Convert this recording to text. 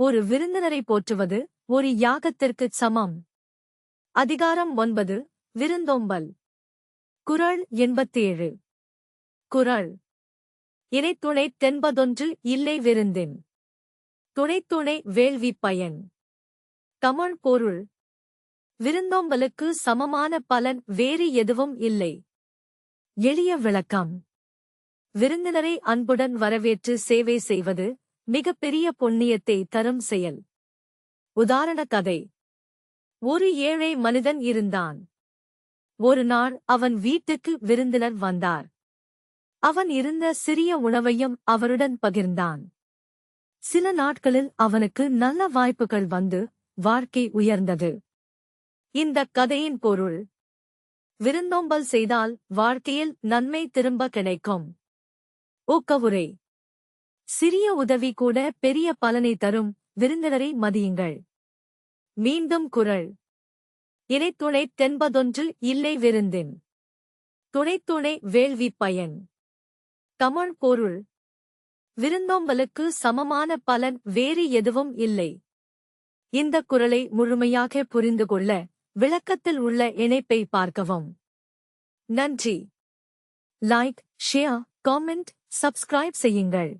ஒரு விருந்தினரை போற்றுவது ஒரு யாகத்திற்குச் சமம். அதிகாரம் 9. விருந்தோம்பல். குறள் 87. குறள். இணைத்துணை தென்பதொன்று இல்லை விருந்தின். துணைத்துணை வேள்வி பயன். தமிழ் பொருள். விருந்தோம்பலுக்கு சமமான பலன் வேறு எதுவும் இல்லை. எளிய விளக்கம். விருந்தினரை அன்புடன் வரவேற்று சேவை செய்வது மிகப்பெரிய புண்ணியத்தை தரும் செயல். உதாரண கதை. ஒரு ஏழை மனிதன் இருந்தான். ஒரு நாள் அவன் வீட்டுக்கு விருந்தினர் வந்தார். அவன் இருந்த சிறிய உணவையும் அவருடன் பகிர்ந்தான். சில நாட்களில் அவனுக்கு நல்ல வாய்ப்புகள் வந்து வாழ்க்கை உயர்ந்தது. இந்த கதையின் பொருள். விருந்தோம்பல் செய்தால் வாழ்க்கையில் நன்மை திரும்ப கிடைக்கும். ஊக்கவுரை. சிறிய உதவி கூட பெரிய பலனை தரும். விருந்தினரை மதியுங்கள். மீண்டும் குறள். இணைத்துணை தென்பதொன்று இல்லை விருந்தின். துணைத்துணை வேள்வி பயன். தமிழ் பொருள். விருந்தோம்பலுக்கு சமமான பலன் வேறு எதுவும் இல்லை. இந்த குறளை முழுமையாக புரிந்து கொள்ள விளக்கத்தில் உள்ள இணைப்பை பார்க்கவும். நன்றி. லைக், ஷேர், காமெண்ட், சப்ஸ்கிரைப் செய்யுங்கள்.